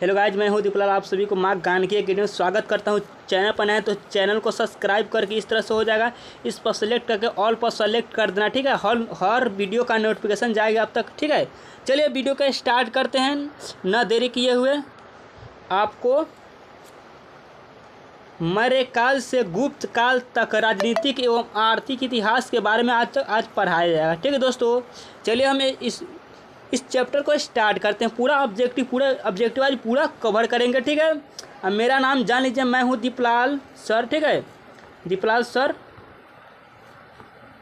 Hello guys, मैं हूँ दीपलाल। आप सभी को माँ गानकी अकेडमी में स्वागत करता हूँ। चैनल पर नए तो चैनल को सब्सक्राइब करके इस तरह से हो जाएगा, इस पर सेलेक्ट करके ऑल पर सेलेक्ट कर देना, ठीक है। हर वीडियो का नोटिफिकेशन जाएगा अब तक, ठीक है। चलिए वीडियो का स्टार्ट करते हैं न देरी किए हुए। आपको मौर्य काल से गुप्त काल तक राजनीतिक एवं आर्थिक इतिहास के बारे में आज पढ़ाया जाएगा, ठीक है दोस्तों। चलिए हम इस चैप्टर को स्टार्ट करते हैं। पूरा ऑब्जेक्टिव आज पूरा कवर करेंगे, ठीक है। अब मेरा नाम जान लीजिए, मैं हूँ दीपलाल सर, ठीक है। दीपलाल सर।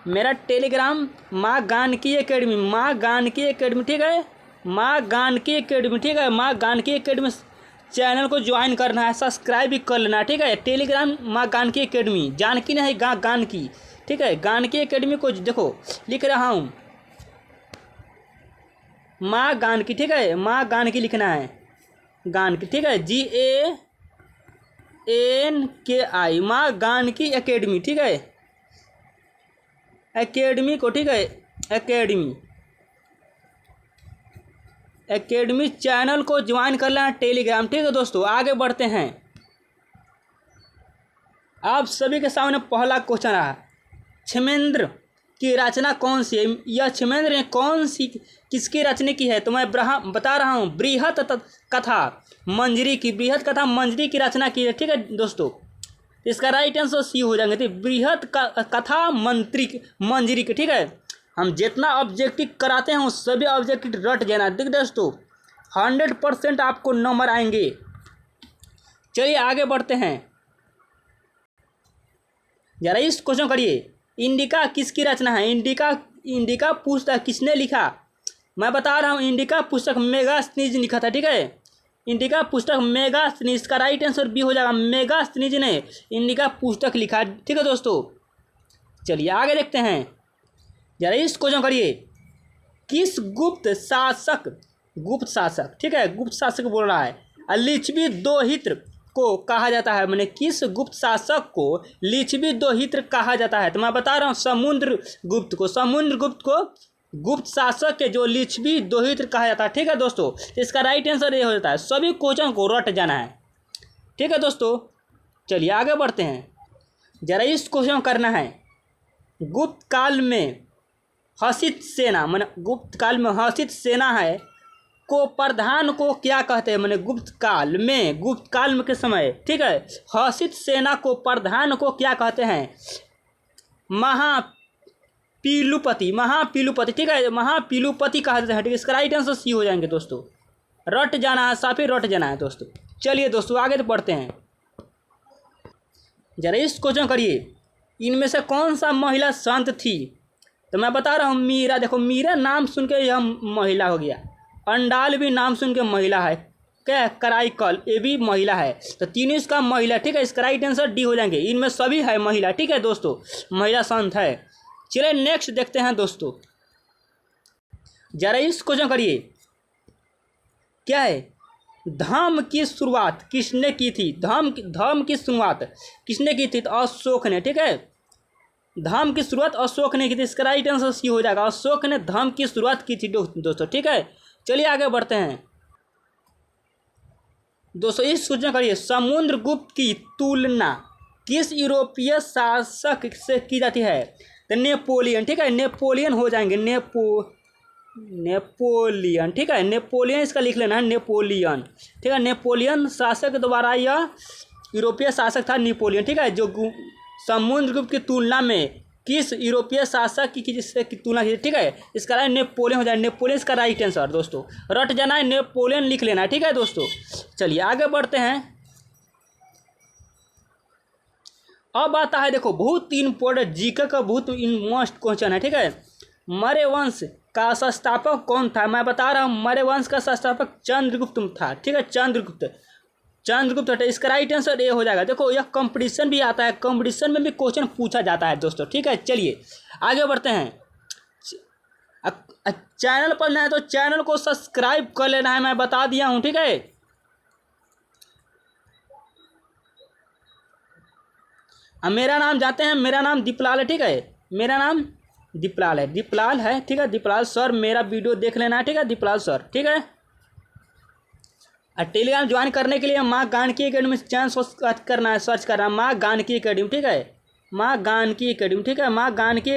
मेरा टेलीग्राम माँ गानकी अकेडमी, ठीक है। माँ गानकी अकेडमी, ठीक है। माँ गानकी अकेडमी चैनल को ज्वाइन करना है, सब्सक्राइब भी कर लेना, ठीक है। टेलीग्राम माँ गानकी अकेडमी, जानकी नहीं गानकी, ठीक है। गानकी अकेडमी को देखो लिख रहा हूँ माँ गानकी, ठीक है। माँ गानकी लिखना है, गानकी, ठीक है। GANKI, माँ गानकी अकेडमी, ठीक है। अकेडमी को, ठीक है, अकेडमी चैनल को ज्वाइन कर लेना, टेलीग्राम, ठीक है दोस्तों। आगे बढ़ते हैं। आप सभी के सामने पहला क्वेश्चन रहा, क्षेमेंद्र की रचना कौन सी है? यह क्षेमेंद्र ने कौन सी किसकी रचना की है? तो मैं बता रहा हूँ, बृहत कथा मंजरी की रचना की है, ठीक है दोस्तों। इसका राइट आंसर सी हो जाएंगे। तो बृहत कथा मंजरी की, ठीक है। हम जितना ऑब्जेक्टिव कराते हैं उस सभी ऑब्जेक्टिव रट जाना, देख दोस्तों, 100% आपको नंबर आएंगे। चलिए आगे बढ़ते हैं। जरा इस क्वेश्चन करिए, इंडिका किसकी रचना है? इंडिका पुस्तक किसने लिखा? मैं बता रहा हूँ, इंडिका पुस्तक मेगास्थनीज ने लिखा था, ठीक है। इंडिका पुस्तक मेगास्थनीज का राइट आंसर बी हो जाएगा। मेगास्थनीज ने इंडिका पुस्तक लिखा, ठीक है दोस्तों। चलिए आगे देखते हैं। जरा इस क्वेश्चन करिए, किस गुप्त शासक, ठीक है, गुप्त शासक बोल रहा है, लिच्छवी दोहित्र को कहा जाता है? मैंने किस गुप्त शासक को लिच्छवी दोहित्र कहा जाता है? तो मैं बता रहा हूँ, समुद्रगुप्त को गुप्त शासक के जो लिच्छवी दोहित्र कहा जाता है, ठीक है दोस्तों। इसका राइट आंसर ये हो जाता है। सभी क्वेश्चन को रट जाना है, ठीक है दोस्तों। चलिए आगे बढ़ते हैं। जरा इस क्वेश्चन करना है, गुप्त काल में हसित सेना है को प्रधान को क्या कहते हैं? मैंने गुप्त काल में के समय, ठीक है, हसित सेना को प्रधान को क्या कहते हैं? महापीलुपति, ठीक है, महापीलुपति कहा जाता है, ठीक है। इसका राइट आंसर सी हो जाएंगे दोस्तों। रट जाना है, साफी रट जाना है दोस्तों। चलिए दोस्तों आगे तो बढ़ते हैं। जरा इस क्वेश्चन करिए, इनमें से कौन सा महिला संत थी? तो मैं बता रहा हूँ, मीरा। देखो, मीरा नाम सुन के यह महिला हो गया। अंडाल भी नाम सुन के महिला है, क्या? कराईकल, ये भी महिला है। तो तीनों इसका महिला, ठीक है। इसका राइट आंसर डी हो जाएंगे। इनमें सभी है महिला, ठीक है दोस्तों, महिला संत है। चलिए नेक्स्ट देखते हैं दोस्तों। जरा इस क्वेश्चन करिए, क्या है? धर्म की शुरुआत किसने की थी? धर्म की शुरुआत किसने की थी? तो अशोक ने, ठीक है। धर्म की शुरुआत अशोक ने की थी। इसका राइट आंसर सी हो जाएगा। अशोक ने धर्म की शुरुआत की थी दोस्तों, ठीक है। चलिए आगे बढ़ते हैं दोस्तों। इस क्वेश्चन करिए, समुद्रगुप्त की तुलना किस यूरोपीय शासक से की जाती है? तो नेपोलियन, ठीक है। नेपोलियन हो जाएंगे, नेपोलियन, ठीक है। नेपोलियन इसका लिख लेना है, नेपोलियन, ठीक है। नेपोलियन शासक द्वारा यह यूरोपीय शासक था, नेपोलियन, ठीक है। जो समुद्रगुप्त की तुलना में किस यूरोपीय शासक की तुलना की, ठीक है। इसका राइट नेपोलियन हो जाए। नेपोलियन इसका राइट आंसर दोस्तों। रट जाना है, नेपोलियन लिख लेना है, ठीक है दोस्तों। चलिए आगे बढ़ते हैं। अब आता है, देखो, बहुत इम्पोर्टेंट जीके का बहुत मस्ट क्वेश्चन है, ठीक है। मौर्य वंश का संस्थापक कौन था? मैं बता रहा हूँ, मौर्य वंश का संस्थापक चंद्रगुप्त था, ठीक है। चंद्रगुप्त, इसका राइट आंसर ये हो जाएगा। देखो, यह कंपटीशन भी आता है, कंपटीशन में भी क्वेश्चन पूछा जाता है दोस्तों, ठीक है। चलिए आगे बढ़ते हैं। चैनल पर नए तो चैनल को सब्सक्राइब कर लेना है, मैं बता दिया हूँ, ठीक है। अब मेरा नाम जानते हैं, मेरा नाम दीपलाल है, ठीक है। मेरा नाम दीपलाल है, ठीक है। दीपलाल सर, मेरा वीडियो देख लेना है, ठीक है, दीपलाल सर, ठीक है। और टेलीग्राम ज्वाइन करने के लिए माँ जानकी अकेडमी चैनल सर्च करना है, माँ जानकी अकेडमी, ठीक है, माँ जानकी अकेडमी, ठीक है, माँ जानकी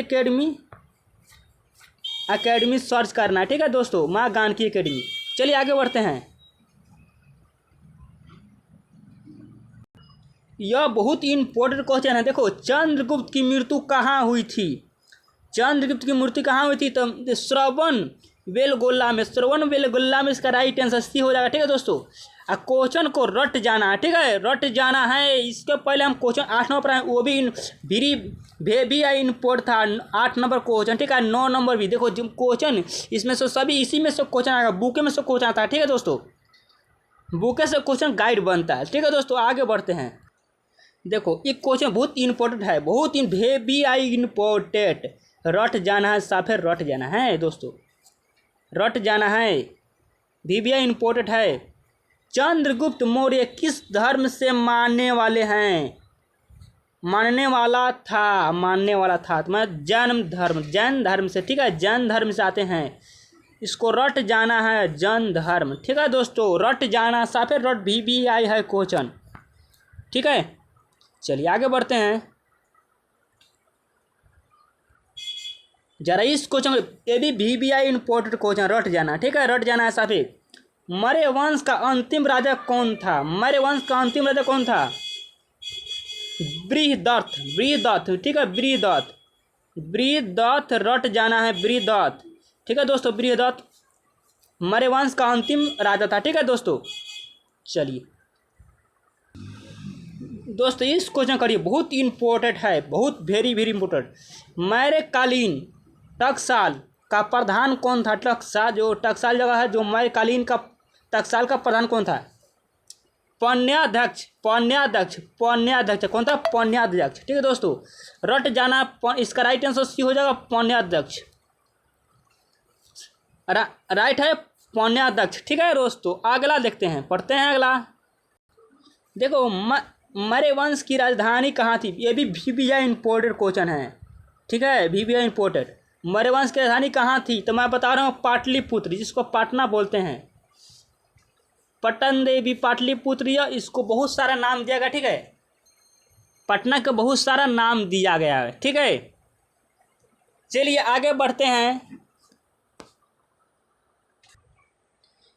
अकेडमी सर्च करना है, ठीक है दोस्तों, माँ जानकी अकेडमी। चलिए आगे बढ़ते हैं। यह बहुत ही इंपॉर्टेंट क्वेश्चन है। देखो, चंद्रगुप्त की मृत्यु कहाँ हुई थी? चंद्रगुप्त की मृत्यु कहाँ हुई थी? तो श्रवण बेलगोला में, श्रवण बेलगोला में इसका राइट आंसर सी हो जाएगा, ठीक है दोस्तों। क्वेश्चन को रट जाना है, ठीक है, रट जाना है। इसके पहले हम क्वेश्चन 8 नंबर पर आए, वो भी भी इम्पोर्ट था 8 नंबर क्वेश्चन, ठीक है, 9 नंबर भी। देखो जो क्वेश्चन इसमें से सभी इसी में से क्वेश्चन आएगा, बुके में से क्वेश्चन आता है, ठीक है दोस्तों, बुके से क्वेश्चन गाइड बनता है, ठीक है दोस्तों। आगे बढ़ते हैं। देखो ये क्वेश्चन बहुत इंपॉर्टेंट है, बहुत ही वेरी इम्पोर्टेंट। रट जाना है, साफे रट जाना है दोस्तों, रट जाना है, भी इम्पोर्टेंट है। चंद्रगुप्त मौर्य किस धर्म से मानने वाले हैं? मानने वाला था तो मैं जैन धर्म से, ठीक है, जैन धर्म से आते हैं। इसको रट जाना है, जैन धर्म, ठीक है दोस्तों, रट जाना, साफे रट भी आई है क्वेश्चन, ठीक है। चलिए आगे बढ़ते हैं। जरा इस क्वेश्चन, ये भी आई इंपॉर्टेंट क्वेश्चन, रट जाना, ठीक है, रट जाना है साफे। मौर्य वंश का अंतिम राजा कौन था? मौर्य वंश का अंतिम राजा कौन था? बृहदत्त, ठीक है, बृहदत्त, रट जाना है, बृहदत्त, ठीक है दोस्तों, बृहदत्त मौर्य वंश का अंतिम राजा था, ठीक है दोस्तों। चलिए दोस्तों इस क्वेश्चन करिए, बहुत इंपॉर्टेंट है, बहुत वेरी इंपॉर्टेंट। मौर्यकालीन टकसाल का प्रधान कौन था? टकसाल, जो टकसाल जगह है, जो मौर्यकालीन का टकसाल का प्रधान कौन था? पन्याध्यक्ष कौन था? पन्याध्यक्ष, ठीक है दोस्तों, रट जाना, इसका राइट आंसर सी हो जाएगा, पन्याध्यक्ष, राइट है, पन्याध्यक्ष, ठीक है दोस्तों। अगला देखते हैं, पढ़ते हैं अगला। देखो मौर्य वंश की राजधानी कहाँ थी? ये भी इंपॉर्टेंट क्वेश्चन है, ठीक है, भी इंपॉर्टेंट। मौर्य वंश की राजधानी कहाँ थी? तो मैं बता रहा हूँ, पाटलिपुत्र, जिसको पटना बोलते हैं, पटन देवी, पाटलिपुत्र, या इसको बहुत सारा नाम दिया गया, ठीक है, पटना का बहुत सारा नाम दिया गया है, ठीक है। चलिए आगे बढ़ते हैं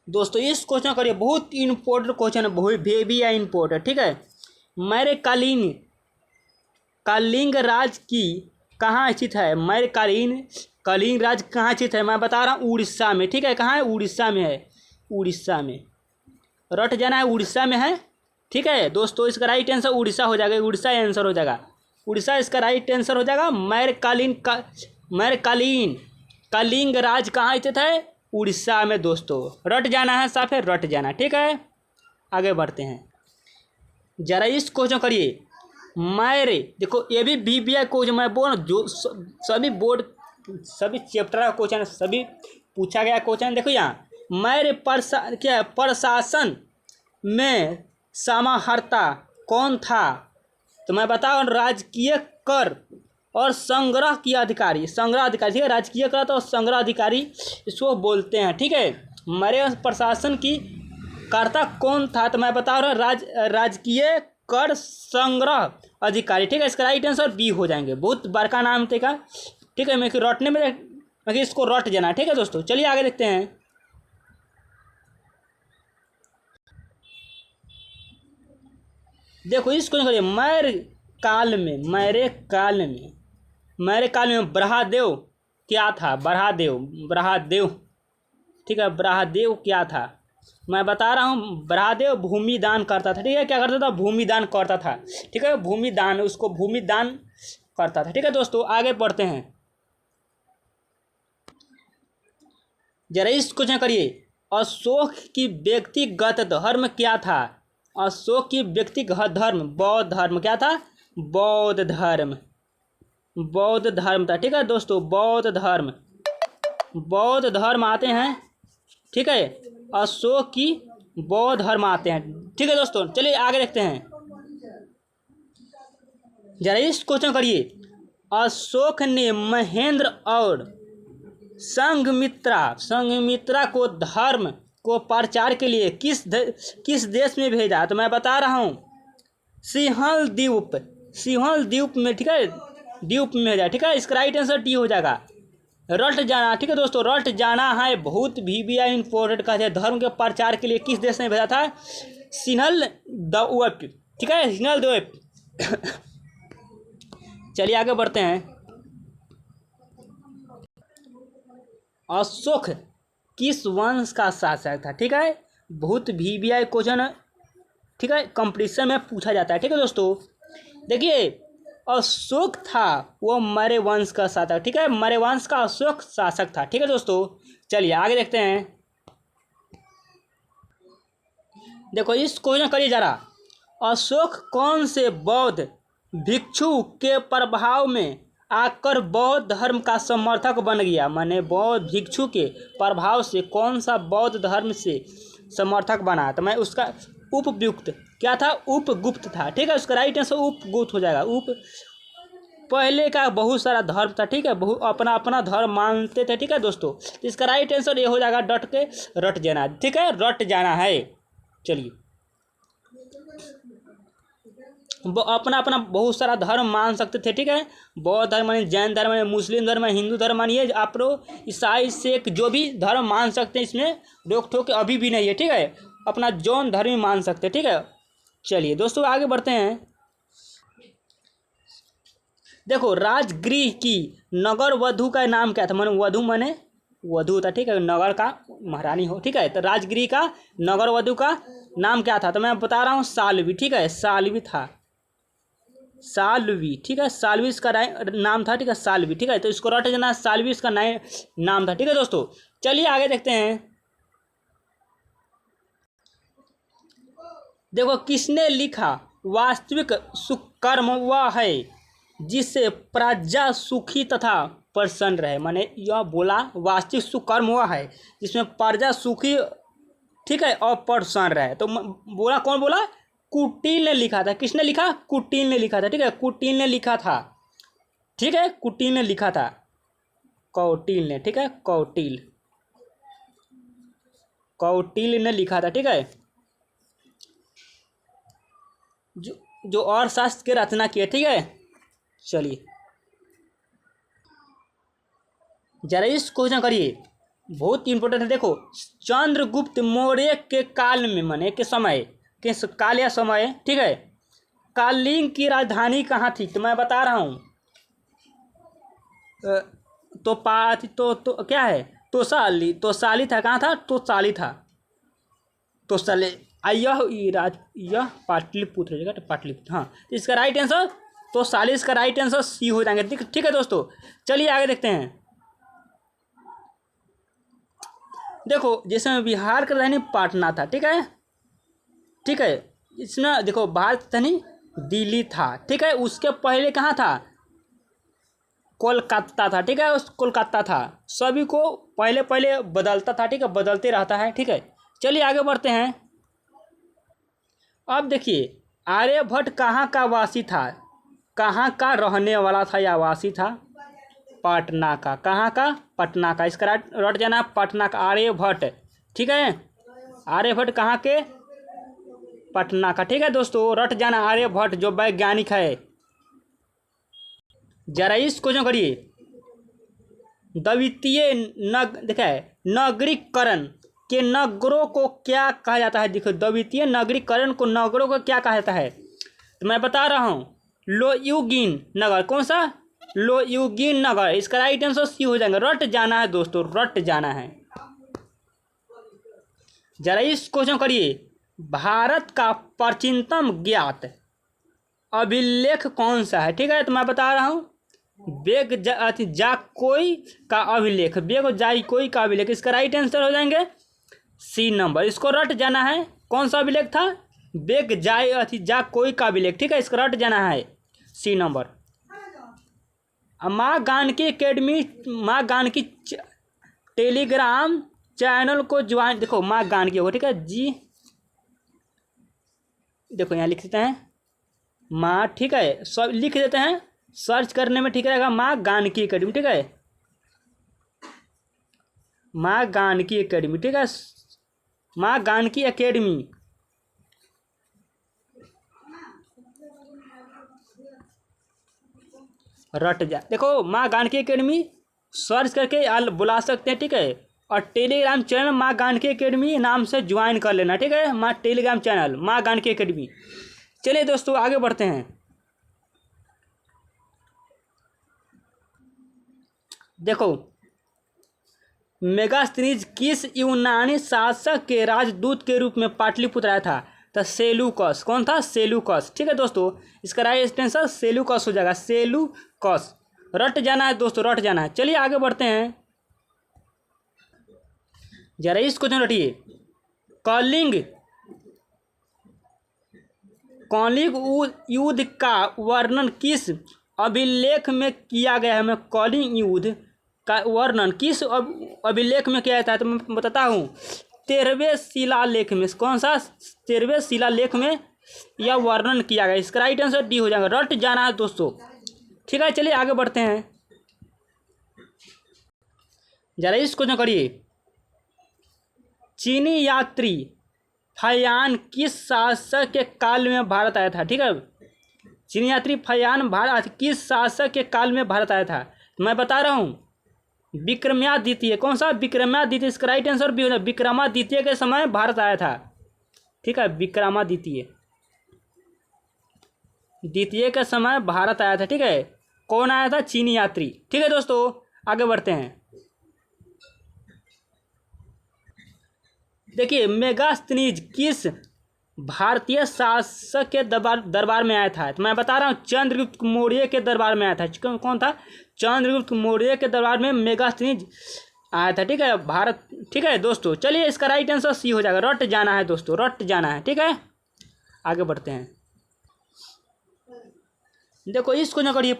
दोस्तों। इस क्वेश्चन करिए, बहुत इंपॉर्टेंट क्वेश्चन है, बहुत भी इंपॉर्टेंट, ठीक है। मौर्यकालीन कलिंग राज की कहाँ स्थित है? मौर्यकालीन कलिंग राज कहाँ स्थित है? मैं बता रहा हूँ, उड़ीसा में, ठीक है, कहाँ है? उड़ीसा में है, उड़ीसा में, रट जाना है, उड़ीसा में है, ठीक है दोस्तों। इसका राइट आंसर उड़ीसा हो जाएगा, उड़ीसा आंसर हो जाएगा, उड़ीसा इसका राइट आंसर हो जाएगा। मौर्यकालीन कलिंग राज कहाँ स्थित है? उड़ीसा में दोस्तों, रट जाना है, साफे रट जाना, ठीक है। आगे बढ़ते हैं। जरा इस क्वेश्चन करिए, मौर्य, देखो ये भी आई क्वेश्चन, मैं बोल जो सभी बोर्ड सभी चैप्टर का क्वेश्चन, सभी पूछा गया क्वेश्चन। देखो यहाँ, मौर्य प्रशासन में समाहर्ता कौन था? तो मैं बताऊँ, राजकीय कर और संग्रह की अधिकारी, ठीक है, राजकीय कर और संग्रह अधिकारी इसको बोलते हैं, ठीक है। मौर्य प्रशासन की कर्ता कौन था? तो मैं बता रहा हूँ, राजकीय कर संग्रह अधिकारी, ठीक है, इसका राइट आंसर बी हो जाएंगे। बहुत बड़का नाम थे का, ठीक है, मैं रटने में इसको रट जाना, ठीक है दोस्तों। चलिए आगे देखते हैं। देखो इसको करिए, मौर्य काल में ब्रहादेव क्या था? ब्रहादेव, ठीक है, ब्रहादेव क्या था? मैं बता रहा हूँ, ब्रहादेव भूमि दान करता था, ठीक है, क्या करता था? भूमि दान करता था, ठीक है, भूमि दान करता था, ठीक है दोस्तों। आगे बढ़ते हैं। जरा इस क्वेश्चन करिए, अशोक की व्यक्तिगत धर्म क्या था? अशोक की व्यक्तिगत धर्म बौद्ध धर्म, क्या था? बौद्ध धर्म था, ठीक है दोस्तों, बौद्ध धर्म आते हैं, ठीक है, अशोक की बौद्ध धर्म आते हैं, ठीक है दोस्तों। चलिए आगे देखते हैं। जरा इस क्वेश्चन करिए, अशोक ने महेंद्र और संघमित्रा को धर्म को प्रचार के लिए किस देश में भेजा? तो मैं बता रहा हूँ सिंहल द्वीप में, ठीक है, द्वीप में भेजा, ठीक है। इसका राइट आंसर डी हो जाएगा। रट जाना, ठीक है दोस्तों, रट जाना है बहुत VBI इंपॉर्टेंट कहते हैं। धर्म के प्रचार के लिए किस देश ने भेजा था? सिंहल द्वीप, ठीक है, सिंहल द्वीप। चलिए आगे बढ़ते हैं। अशोक किस वंश का शासक था? ठीक है, बहुत VBI क्वेश्चन, ठीक है, कंपटीशन में पूछा जाता है, ठीक है दोस्तों। देखिए अशोक था वो मौर्य वंश का शासक, ठीक है, मौर्य वंश का अशोक शासक था, ठीक है दोस्तों। चलिए आगे देखते हैं। देखो इस क्वेश्चन करिए जरा, अशोक कौन से बौद्ध भिक्षु के प्रभाव में आकर बौद्ध धर्म का समर्थक बन गया? माने बौद्ध भिक्षु के प्रभाव से कौन सा बौद्ध धर्म से समर्थक बना? तो मैं उसका उपयुक्त क्या था? उपगुप्त था, ठीक है, उसका राइट आंसर उपगुप्त हो जाएगा। पहले का बहुत सारा धर्म था, ठीक है, अपना अपना धर्म मानते थे, ठीक है दोस्तों। तो इसका राइट आंसर ये हो जाएगा डट के रट जाना, ठीक है, रट जाना है। चलिए अपना अपना बहुत सारा धर्म मान सकते थे, ठीक है, बौद्ध धर्म मानिए, जैन धर्म मानिए, मुस्लिम धर्म मानिए, हिंदू धर्म मानिए, आप लोग ईसाई सिख जो भी धर्म मान सकते हैं, इसमें रोक टोक अभी भी नहीं है, ठीक है, अपना जौन धर्म ही मान सकते हैं, ठीक है। चलिए दोस्तों आगे बढ़ते हैं। देखो राजगृह की नगर वधु का नाम क्या था? माने वधु माने वधु था, ठीक है, नगर का महारानी हो, ठीक है। तो राजगृह का नगर वधु का नाम क्या था? तो मैं बता रहा हूँ साल्वी, ठीक है, साल्वी था, साल्वी, ठीक है, साल्वी इसका नाम था, ठीक है, साल्वी, ठीक है। तो इसको रट जाना, साल्वी इसका नाम था, ठीक है दोस्तों। चलिए आगे देखते हैं। देखो किसने लिखा वास्तविक सुकर्म वह है जिससे प्रजा सुखी तथा प्रसन्न रहे? माने यह बोला वास्तविक सुकर्म वह है जिसमें प्रजा सुखी, ठीक है, और प्रसन्न रहे। तो बोला कौन बोला? कुटिल ने लिखा था। किसने लिखा? कुटिल ने लिखा था, ठीक है, कुटिल ने लिखा था, ठीक है, कुटिल ने लिखा था, कौटिल ने, ठीक है, कौटिल ने लिखा था, ठीक है, जो अर्थशास्त्र की रचना की है, ठीक है। चलिए जरा इस क्वेश्चन करिए, बहुत इंपॉर्टेंट है। देखो चंद्रगुप्त मौर्य के काल में, माने के समय, के काल या समय, ठीक है, कालिंग की राजधानी कहाँ थी? तो मैं बता रहा हूँ तो क्या है, तोसाली था। कहाँ था? तोसाली था, तोसाली। यह पाटलिपुत्र है, पाटलिपुत्र, हाँ। तो इसका राइट आंसर तो 40 का राइट आंसर सी हो जाएंगे, ठीक है दोस्तों। चलिए आगे देखते हैं। देखो जैसे बिहार का राजधानी पटना था, ठीक है, ठीक है, इसमें देखो भारत राजधानी दिल्ली था, ठीक है, उसके पहले कहाँ था? कोलकाता था, ठीक है, उस कोलकाता था। सभी को पहले पहले बदलता था, ठीक है, बदलते रहता है, ठीक है। चलिए आगे बढ़ते हैं। अब देखिए आर्यभट्ट कहाँ का वासी था? कहाँ का रहने वाला था या वासी था? पटना का। कहाँ का? पटना का। इसका रट जाना पटना का, आर्यभट्ट, ठीक है, आर्यभट्ट कहाँ के? पटना का, ठीक है दोस्तों, रट जाना आर्यभट्ट जो वैज्ञानिक है। जरा इस क्वेश्चन करिए, द्वितीय देखा है नगरीकरण के नगरों को क्या कहा जाता है? देखो द्वितीय नगरीकरण को नगरों को क्या कहा जाता है? तो मैं बता रहा हूँ लोयुगिन नगर। कौन सा? लोयुगिन नगर। इसका राइट आंसर सी हो जाएगा। रट जाना है दोस्तों, रट जाना है। जरा इस क्वेश्चन करिए, भारत का प्राचीनतम ज्ञात अभिलेख कौन सा है? ठीक है, तो मैं बता रहा हूँ जाकोई का अभिलेख, जाकोई का अभिलेख। इसका राइट आंसर हो जाएंगे सी नंबर। इसको रट जाना है। कौन सा अभिलेख था? जाकोई का अभिलेख, ठीक है, इसका रट जाना है सी नंबर। माँ जानकी एकेडमी, माँ जानकी टेलीग्राम चैनल को ज्वाइन, देखो माँ जानकी होगा, ठीक है जी, देखो यहाँ लिख देते हैं माँ, ठीक है, सब लिख देते हैं, सर्च करने में ठीक रहेगा माँ जानकी एकेडमी, ठीक है, माँ जानकी एकेडमी, ठीक है, माँ जानकी एकेडमी। रट जा, देखो माँ जानकी एकेडमी सर्च करके बुला सकते हैं, ठीक है। और टेलीग्राम चैनल माँ जानकी एकेडमी नाम से ज्वाइन कर लेना, ठीक है। माँ टेलीग्राम चैनल माँ जानकी एकेडमी। चलिए दोस्तों आगे बढ़ते हैं। देखो मेगास्थनीज किस यूनानी शासक के राजदूत के रूप में पाटलिपुत्र आया था? तो सेलूकस। कौन था? सेलूकस, ठीक है दोस्तों। इसका राइट आंसर सेलूकस हो जाएगा, सेलूकस। रट जाना है दोस्तों, रट जाना है। चलिए आगे बढ़ते हैं, जरा इस क्वेश्चन रटिए। कलिंग कौलिक युद्ध का वर्णन किस अभिलेख में किया गया है? मैं कलिंग युद्ध का वर्णन किस अभिलेख में किया जाता है? तो मैं बताता हूँ 13वें शिलालेख में। कौन सा? 13वें शिलालेख में यह वर्णन किया गया। इसका राइट आंसर डी हो जाएगा। रट जाना है दोस्तों, ठीक है। चलिए आगे बढ़ते हैं, जरा इस क्वेश्चन करिए। चीनी यात्री फयान किस शासक के काल में भारत आया था? ठीक है, चीनी यात्री फयान भारत किस शासक के काल में भारत आया था? मैं बता रहा हूँ विक्रमादित्य। कौन सा? विक्रमादित्य। इसका राइट आंसर भी हो जाएगा। विक्रमादित्य के समय भारत आया था, ठीक है। विक्रमादित्य द्वितीय के समय भारत आया था, ठीक है। कौन आया था? चीनी यात्री, ठीक है दोस्तों। आगे बढ़ते हैं, देखिए मेगास्थनीज किस भारतीय शासक के दरबार में आया था? तो मैं बता रहा हूँ चंद्रगुप्त मौर्य के दरबार में आया था। कौन था? चंद्रगुप्त मौर्य के दरबार में मेगास्थनीज आया था, ठीक है, भारत, ठीक है दोस्तों। चलिए इसका राइट आंसर सी हो जाएगा। रट जाना है दोस्तों, रट जाना है, ठीक है। आगे बढ़ते हैं, देखो इसको न करिए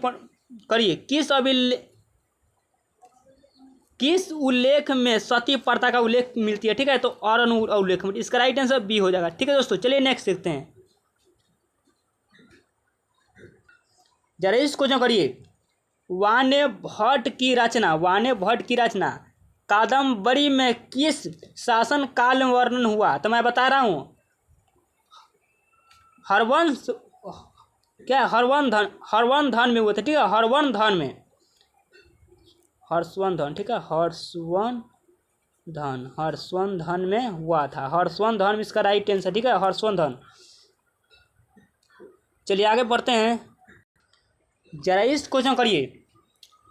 किस उल्लेख में सती प्रथा का उल्लेख मिलती है? ठीक है, तो और उल्लेख में। इसका राइट आंसर बी हो जाएगा, ठीक है दोस्तों। चलिए नेक्स्ट देखते हैं, जरा इस क्वेश्चन करिए। वाण्य भट्ट की रचना कादम्बरी में किस शासन काल में वर्णन हुआ? तो मैं बता रहा हूँ हर्षवर्धन में हुआ था, ठीक है। हर्षवर्धन, ठीक है, हर्षवर्धन में हुआ था। हर्षवर्धन में इसका राइट आंसर, ठीक है, हर्षवर्धन। चलिए आगे बढ़ते हैं, जरा इस क्वेश्चन करिए।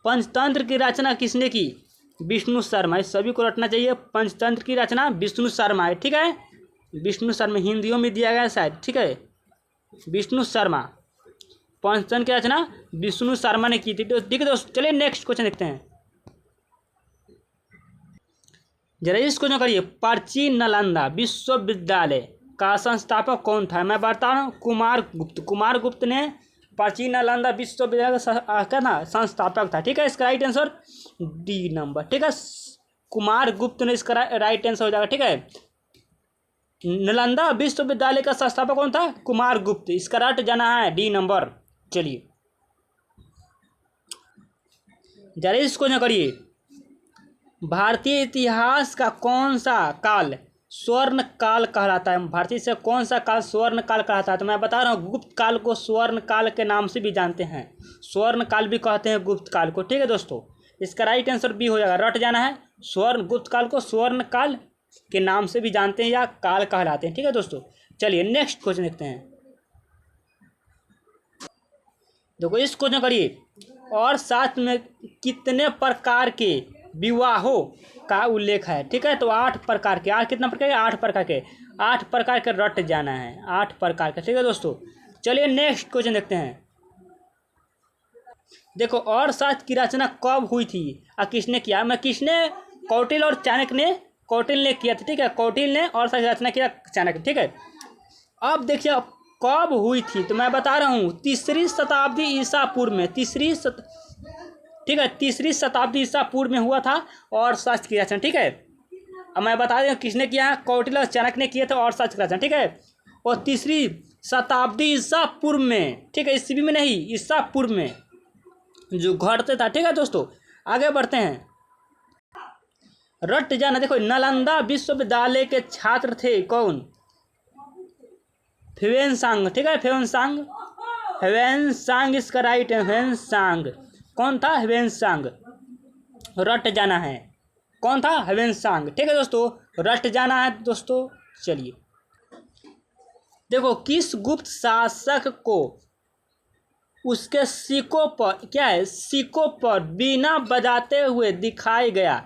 पंचतंत्र की रचना किसने की? विष्णु शर्मा। इस सभी को रटना चाहिए। पंचतंत्र की रचना विष्णु शर्मा है, ठीक है। विष्णु शर्मा हिंदियों में दिया गया है शायद, ठीक है। विष्णु शर्मा, पंचतंत्र की रचना विष्णु शर्मा ने की थी, ठीक है दोस्तों। चलिए नेक्स्ट क्वेश्चन देखते हैं, जरा इस क्वेश्चन करिए। प्राचीन नालंदा विश्वविद्यालय का संस्थापक कौन था? मैं बता रहा हूँ कुमार गुप्त ने प्राचीन नालंदा विश्वविद्यालय का क्या था? संस्थापक था, ठीक है। इसका राइट आंसर डी नंबर, ठीक है। कुमार गुप्त ने इसका राइट आंसर हो जाएगा, ठीक है। नालंदा विश्वविद्यालय का संस्थापक कौन था? कुमार गुप्त। इसका रट जाना है, डी नंबर। चलिए जरा इसको न करिए। भारतीय इतिहास का कौन सा काल स्वर्ण काल कहलाता है? भारतीय से कौन सा काल स्वर्ण काल कहलाता है? तो मैं बता रहा हूँ गुप्त काल को स्वर्ण काल के नाम से भी जानते हैं। स्वर्ण काल भी कहते हैं गुप्त काल को, ठीक है दोस्तों। इसका राइट आंसर बी हो जाएगा। रट जाना है, गुप्त काल को स्वर्ण काल के नाम से भी जानते हैं या काल कहलाते हैं, ठीक है दोस्तों। चलिए नेक्स्ट क्वेश्चन देखते हैं, देखो इस क्वेश्चन करिए। और साथ में कितने प्रकार के विवाहों का उल्लेख है? ठीक है, तो 8 प्रकार के। कितना प्रकार के? 8 प्रकार के। 8 प्रकार के रट जाना है, 8 प्रकार के, ठीक है दोस्तों। चलिए नेक्स्ट क्वेश्चन देखते हैं, देखो और साथ की रचना कब हुई थी और किसने किया? कौटिल्य और चाणक्य ने, कौटिल्य ने किया था, ठीक है। कौटिल्य ने और साथ रचना किया चाणक्य, ठीक है। अब देखिए कब हुई थी, तो मैं बता रहा हूँ 3री शताब्दी ईसा पूर्व में। ठीक है, 3री शताब्दी ईसा पूर्व में हुआ था और शास्त्र की रचना, ठीक है। अब मैं बता दें किसने किया है। कौटिल्य और चाणक्य ने किए थे और शास्त्र की रचना, ठीक है। और 3री शताब्दी ईसा पूर्व में, ठीक है, ईस्वी में नहीं, ईसा पूर्व में जो घटते था, ठीक है दोस्तों। आगे बढ़ते हैं, रट जाना, देखो नालंदा विश्वविद्यालय के छात्र थे कौन? ह्वेनसांग, ठीक है, ह्वेनसांग, ह्वेनसांग इसका राइट है, ह्वेनसांग। कौन था? ह्वेनसांग। रट जाना है, कौन था? ह्वेनसांग, ठीक है दोस्तों, रट जाना है दोस्तों। चलिए देखो, किस गुप्त शासक को उसके सिक्कों पर, क्या है, सिक्कों पर बीना बजाते हुए दिखाई गया?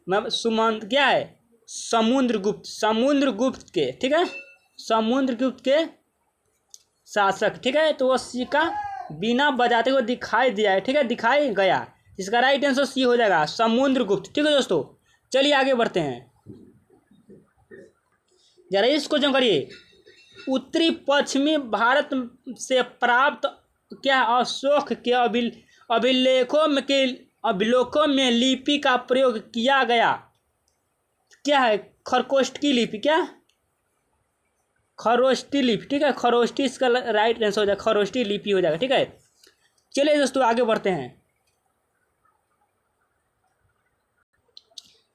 मैं सुमंत, क्या है, समुद्रगुप्त, समुद्रगुप्त के, ठीक है, समुद्रगुप्त के शासक, ठीक है, तो वो सिक्का बिना बजाते हुए दिखाई दिया है, ठीक है, दिखाई गया। इसका राइट आंसर सी हो जाएगा, समुद्रगुप्त, ठीक है दोस्तों। चलिए आगे बढ़ते हैं, जरा इस क्वेश्चन करिए। उत्तरी पश्चिमी भारत से प्राप्त, क्या, अशोक के अभिलेखों में लिपि का प्रयोग किया गया? क्या है? खरकोष्ठी लिपि, क्या, खरोष्ठी लिपि, ठीक है, खरोष्ठी इसका राइट आंसर हो जाएगा, खरोष्ठी लिपि हो जाएगा, ठीक है। चलिए दोस्तों आगे बढ़ते हैं।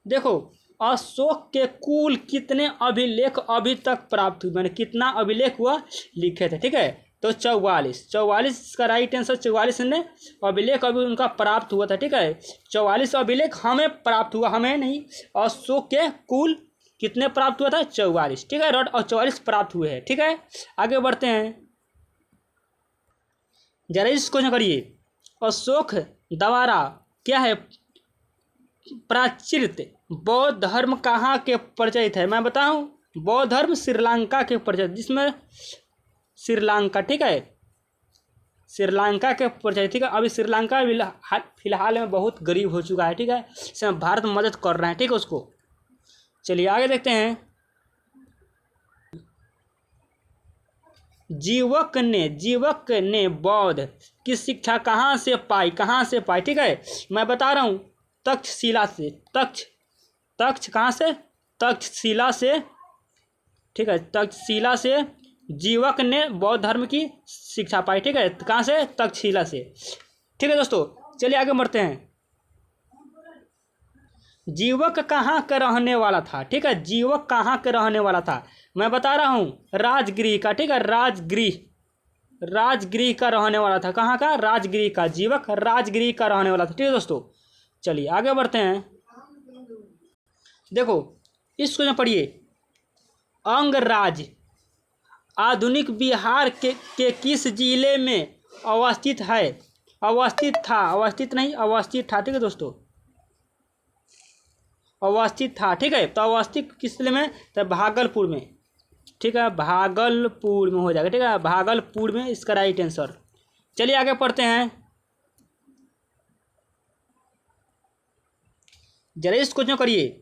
देखो, अशोक के कुल कितने अभिलेख अभी तक प्राप्त हुए, मैंने कितना अभिलेख हुआ लिखे थे, ठीक है, तो 44, 44 इसका राइट आंसर, 44 ने अभिलेख अभी उनका प्राप्त हुआ था, ठीक है, 44 अभिलेख हमें प्राप्त हुआ, हमें नहीं, अशोक के कुल कितने प्राप्त हुआ था? 44, ठीक है, और 44 प्राप्त हुए हैं, ठीक है। आगे बढ़ते हैं, जरा इसको न करिए। अशोक द्वारा, क्या है, प्राचीन बौद्ध धर्म कहाँ के प्रचलित है? मैं बताऊं, बौद्ध धर्म श्रीलंका के प्रचलित, जिसमें श्रीलंका, ठीक है, श्रीलंका के प्रचलित, ठीक है। अभी श्रीलंका फिलहाल में बहुत गरीब हो चुका है, ठीक है, इसमें भारत मदद कर रहे हैं, ठीक है उसको। चलिए आगे देखते हैं। जीवक ने बौद्ध की शिक्षा कहाँ से पाई, कहाँ से पाई, ठीक है, मैं बता रहा हूँ, तक्षशिला से, तक्ष कहाँ से? तक्षशिला से, ठीक है, तक्षशिला से जीवक ने बौद्ध धर्म की शिक्षा पाई, ठीक है, कहाँ से? तक्षशिला से, ठीक है दोस्तों। चलिए आगे बढ़ते हैं। जीवक कहाँ का रहने वाला था, ठीक है, जीवक कहाँ के रहने वाला था? मैं बता रहा हूँ, राजगृह का, ठीक है, राजगृह का रहने वाला था। कहाँ का? राजगृह का, जीवक राजगृह का रहने वाला था, ठीक है दोस्तों। चलिए आगे बढ़ते हैं। देखो इस क्वेश्चन पढ़िए। अंगराज आधुनिक बिहार के किस जिले में अवस्थित है? अवस्थित था, ठीक है दोस्तों, अवस्थित था, ठीक है, तो अवस्थित किस जिले में? तो भागलपुर में, ठीक है, भागलपुर में हो जाएगा, ठीक है, भागलपुर में इसका राइट आंसर। चलिए आगे पढ़ते हैं। जरा इस क्वेश्चन करिए।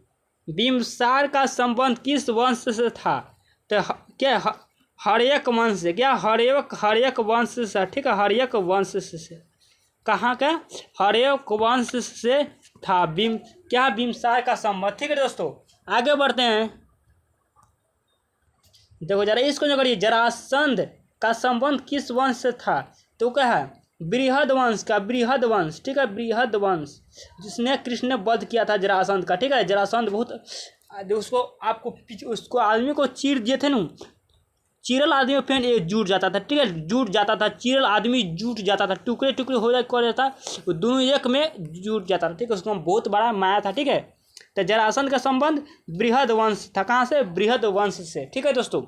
बिम्बसार का संबंध किस वंश से था? तो क्या हर्यक वंश से, क्या हर्यक वंश से, ठीक है, हर्यक वंश से। कहाँ का? हर्यक वंश से था क्या बिम्बसार का संबंध, ठीक है दोस्तों। आगे बढ़ते हैं। देखो जरा इसको जो करिए, जरासंध का संबंध किस वंश से था? तो क्या है? बृहद वंश का, बृहद वंश, ठीक है, बृहद वंश, जिसने कृष्ण ने वध किया था जरासंध का, ठीक है। जरासंध बहुत उसको उसको आदमी को चीर दिए थे ना, चीरल आदमी में फिर एक जुट जाता था, ठीक है, जुट जाता था, चीरल आदमी जुट जाता था, टुकड़े टुकड़े हो जाता, दोनों एक में जुट जाता था, ठीक है, उसको बहुत बड़ा माया था, ठीक है। तो जरासंध का संबंध बृहद वंश था, कहाँ से? बृहद वंश से, ठीक है दोस्तों।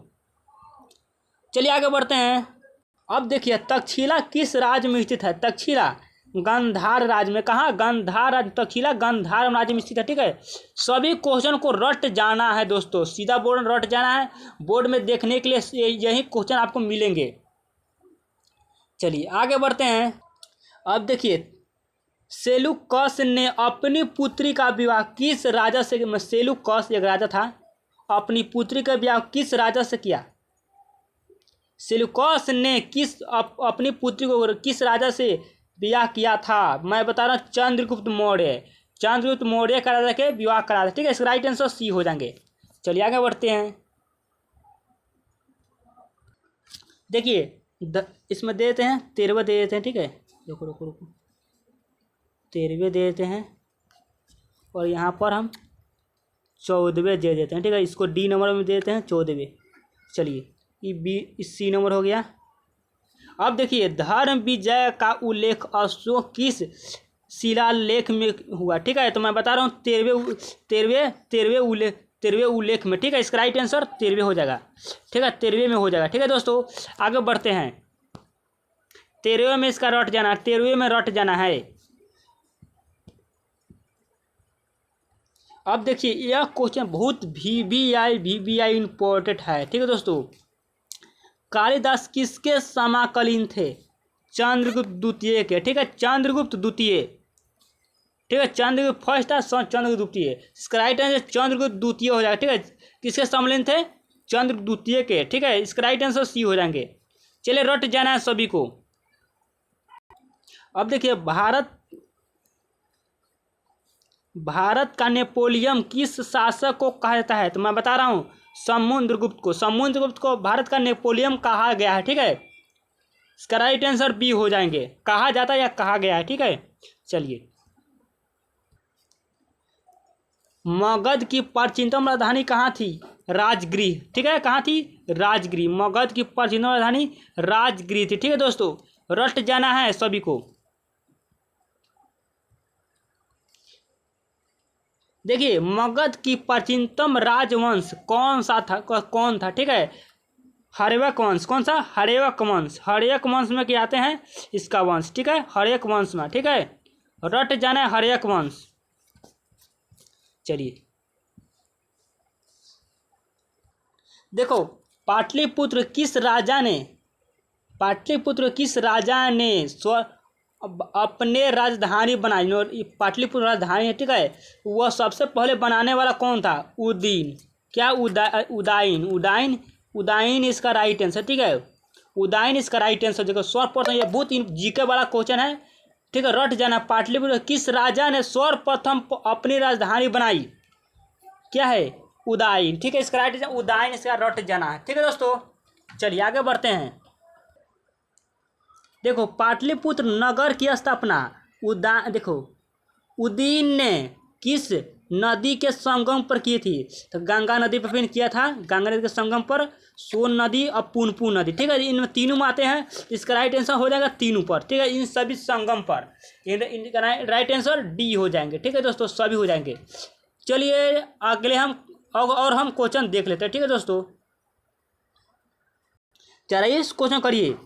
चलिए आगे बढ़ते हैं। अब देखिए तक्षशिला किस राज्य में स्थित है? तक्षशिला गांधार राज्य में। कहाँ? गांधार राज्य, तक्षशिला गांधार राज्य में स्थित है, ठीक है। सभी क्वेश्चन को रट जाना है दोस्तों, सीधा बोर्ड रट जाना है, बोर्ड में देखने के लिए यही क्वेश्चन आपको मिलेंगे। चलिए आगे बढ़ते हैं। अब देखिए सेलुकस ने अपनी पुत्री का विवाह किस राजा से? सेलुकस एक राजा था, अपनी पुत्री का विवाह किस राजा से किया? सेलुकस ने अपनी पुत्री को किस राजा से विवाह किया था? मैं बता रहा हूँ, चंद्रगुप्त मौर्य, चंद्रगुप्त मौर्य का राजा के विवाह करा था, ठीक है, इसका राइट आंसर सी हो जाएंगे। चलिए आगे बढ़ते हैं। देखिए इसमें दे देते हैं 13वें दे देते हैं, ठीक है, रुको 13वें दे देते हैं, और यहाँ पर हम 14वें दे देते हैं, ठीक है। इसको डी नंबर में दे देते हैं 14वें। चलिए ये बी, सी नंबर हो गया। अब देखिए धर्म विजय का उल्लेख अशोक किस शिलालेख में हुआ, ठीक है। तो मैं बता रहा हूँ 13वें उल्लेख में, ठीक है। इसका राइट आंसर 13वें हो जाएगा, ठीक है। 13वें में हो जाएगा, ठीक है दोस्तों। आगे बढ़ते हैं। 13वें में इसका रट जाना, 13वें में रट जाना है। अब देखिए यह क्वेश्चन बहुत वीवीआई इंपॉर्टेंट है, ठीक है दोस्तों। कालिदास किसके समकालीन थे? चंद्रगुप्त द्वितीय के, ठीक है। चंद्रगुप्त द्वितीय, ठीक है। चंद्रगुप्त फर्स्ट था, चंद्रगुप्त द्वितीय। इसका राइट आंसर चंद्रगुप्त द्वितीय हो जाएगा, ठीक है। किसके समकालीन थे? चंद्रगुप्त द्वितीय के, ठीक है। इसका राइट आंसर सी हो जाएंगे। चलिए रट जाना है सभी को। अब देखिए भारत का नेपोलियन किस शासक को कहा जाता है? तो मैं बता रहा हूँ समुद्रगुप्त को। समुद्रगुप्त को भारत का नेपोलियन कहा गया है, ठीक है। इसका राइट आंसर बी हो जाएंगे, कहा जाता है या कहा गया है, ठीक है। चलिए मगध की प्राचीनतम राजधानी कहाँ थी? राजगृह, ठीक है। कहाँ थी? राजगृह। मगध की प्राचीनतम राजधानी राजगृह थी, ठीक है दोस्तों। रट जाना है सभी को। देखिए मगध की प्राचीनतम राजवंश कौन था, ठीक है। हर्यक वंश। कौन सा? हर्यक वंश। हर्यक वंश में क्या आते हैं? इसका वंश, ठीक है। हर्यक वंश में, ठीक है। रट जाना है हर्यक वंश। चलिए देखो पाटलिपुत्र किस राजा ने अपने राजधानी बनाई? पाटलिपुत्र राजधानी है, ठीक है। वह सबसे पहले बनाने वाला कौन था? उदयन। क्या? उदयन इसका राइट आंसर, ठीक है। उदयन इसका राइट आंसर। देखो सर्वप्रथम, ये बहुत जीके वाला क्वेश्चन है, ठीक है। रट जाना पाटलिपुत्र किस राजा ने सर्वप्रथम अपनी राजधानी बनाई? क्या है? उदयन, ठीक है। इसका राइट आंसर उदयन, इसका रट जाना है, ठीक है दोस्तों। चलिए आगे बढ़ते हैं। देखो पाटलिपुत्र नगर की स्थापना देखो उदयन ने किस नदी के संगम पर की थी? तो गंगा नदी पर फिर किया था, गंगा नदी के संगम पर, सोन नदी और पुनपुन नदी, ठीक है। इन तीनों में आते हैं। इसका राइट आंसर हो जाएगा तीनों पर, ठीक है। इन सभी संगम पर इनका राइट आंसर डी हो जाएंगे, ठीक है दोस्तों। सभी हो जाएंगे। चलिए अगले हम क्वेश्चन देख लेते हैं, ठीक है दोस्तों। चलिए इस क्वेश्चन करिए।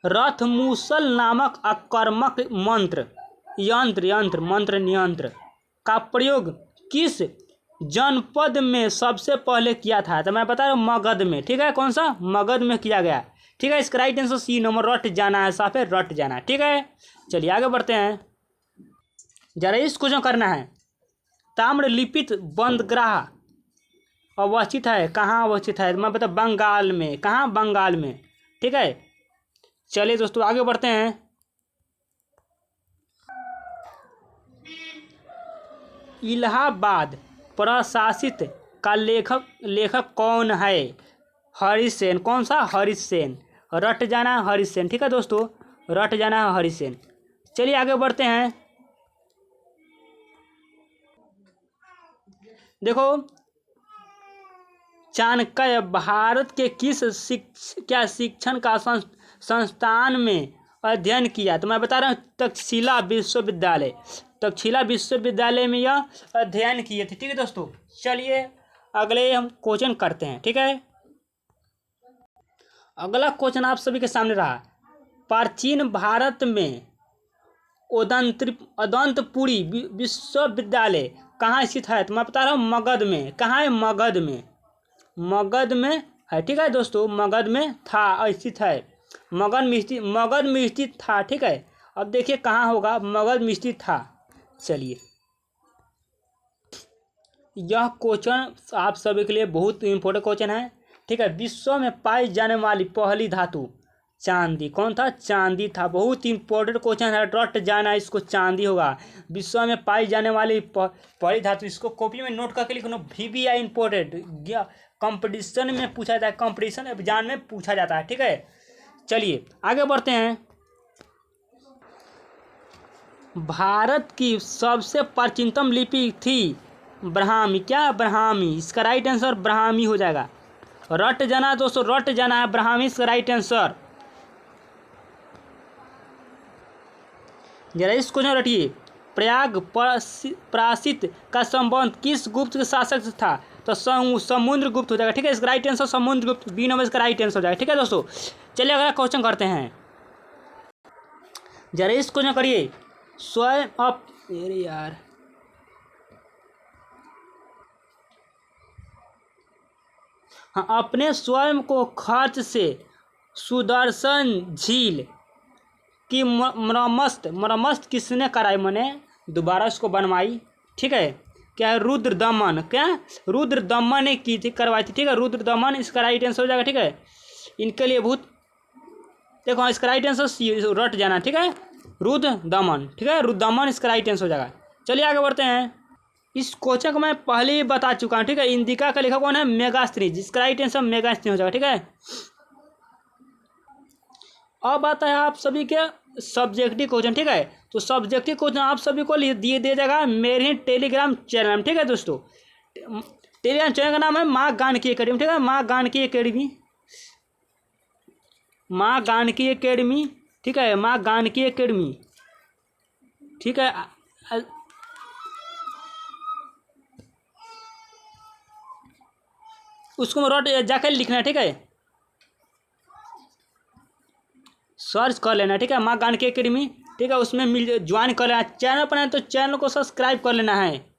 रथमुसल नामक आक्रामक मंत्र नियंत्र का प्रयोग किस जनपद में सबसे पहले किया था? तो मैं बता रहा हूँ मगध में, ठीक है। कौन सा? मगध में किया गया, ठीक है। इसका राइट आंसर सी नंबर। रट जाना है, साफे रट जाना है, ठीक है। चलिए आगे बढ़ते हैं। जरा इस क्वेश्चन करना है। ताम्रलिपित बंदरगाह अवस्थित है, कहाँ अवस्थित है? मैं बता बंगाल में। कहाँ? बंगाल में, ठीक है। चलिए दोस्तों आगे बढ़ते हैं। इलाहाबाद प्रशासित का लेखक कौन है? हरिसेन। कौन सा? हरिसेन। रट जाना हरिसेन, ठीक है दोस्तों। रट जाना हरिसेन। चलिए आगे बढ़ते हैं। देखो चाणक्य भारत के किस शिक्षण का संस्थान में अध्ययन किया? तो मैं बता रहा हूँ तक्षशिला विश्वविद्यालय में यह अध्ययन किए थे, ठीक है दोस्तों। चलिए अगले हम क्वेश्चन करते हैं, ठीक है। अगला क्वेश्चन आप सभी के सामने रहा। प्राचीन भारत में उदंतपुरी विश्वविद्यालय कहाँ स्थित है? तो मैं बता रहा हूँ मगध में। कहाँ है? मगध में है, ठीक है दोस्तों। मगध में था, स्थित है। मगध में स्थित था, ठीक है। अब देखिए कहाँ होगा? मगध में स्थित था। चलिए यह क्वेश्चन आप सभी के लिए बहुत इंपॉर्टेंट क्वेश्चन है, ठीक है। विश्व में पाई जाने वाली पहली धातु चांदी। कौन था? चांदी था। बहुत इंपॉर्टेंट क्वेश्चन है, रट जाना इसको। चांदी होगा। विश्व में पाई जाने वाली पहली धातु। इसको कॉपी में नोट करके लिखना। वीवीआई इंपॉर्टेंट कंपटीशन में पूछा जाता है, कंपटीशन एग्जाम में पूछा जाता है, ठीक है। चलिए आगे बढ़ते हैं। भारत की सबसे प्राचीनतम लिपि थी ब्राह्मी, क्या ब्राह्मी, इसका राइट आंसर ब्राह्मी हो जाएगा। रट जाना दोस्तों, रट जाना है, ब्राह्मी इसका राइट आंसर। जरा इस क्वेश्चन रटिए, प्रयाग प्रासित का संबंध किस गुप्त शासक से था? तो समुद्र गुप्त हो जाएगा, ठीक है। इसका राइट आंसर समुद्र गुप्त, बी नंबर इसका राइट आंसर हो जाएगा, ठीक है दोस्तों। चलिए अगला क्वेश्चन करते हैं। जरा इस क्वेश्चन करिए, स्वयं अरे यार, हाँ, अपने स्वयं को खर्च से सुदर्शन झील की मरम्मत किसने कराई, मैंने दोबारा उसको बनवाई, ठीक है। क्या है? रुद्र दमन, क्या रुद्र दमन ने की थी, करवाई थी, ठीक है। रुद्र दमन इसका राइट आंसर हो जाएगा, ठीक है। इनके लिए बहुत, देखो इसका राइट आंसर रट जाना, ठीक है, रुद्र दमन, ठीक है, रुद्र दमन इसका राइट आंसर हो जाएगा। चलिए आगे बढ़ते हैं। इस क्वेश्चन को मैं पहले ही बता चुका हूँ, ठीक है। इंदिका का लेखक कौन है? मेगास्त्री, जिसका राइट आंसर मेगास्त्री हो जाएगा, ठीक है। अब आता है आप सभी के सब्जेक्टिव क्वेश्चन, ठीक है। तो सब्जेक्टिव क्वेश्चन आप सभी को दिया जाएगा मेरे टेलीग्राम चैनल, ठीक है दोस्तों। टेलीग्राम चैनल का नाम है माँ गानकी एकेडमी, ठीक है, माँ गानकी एकेडमी, माँ गानकी एकेडमी, ठीक है, माँ गानकी एकेडमी, ठीक है। उसको रोट जाकर लिखना है, ठीक है, सर्च कर लेना, ठीक है, माँ गानकी एकेडमी, ठीक है। उसमें ज्वाइन कर लेना, चैनल पर है तो चैनल को सब्सक्राइब कर लेना है।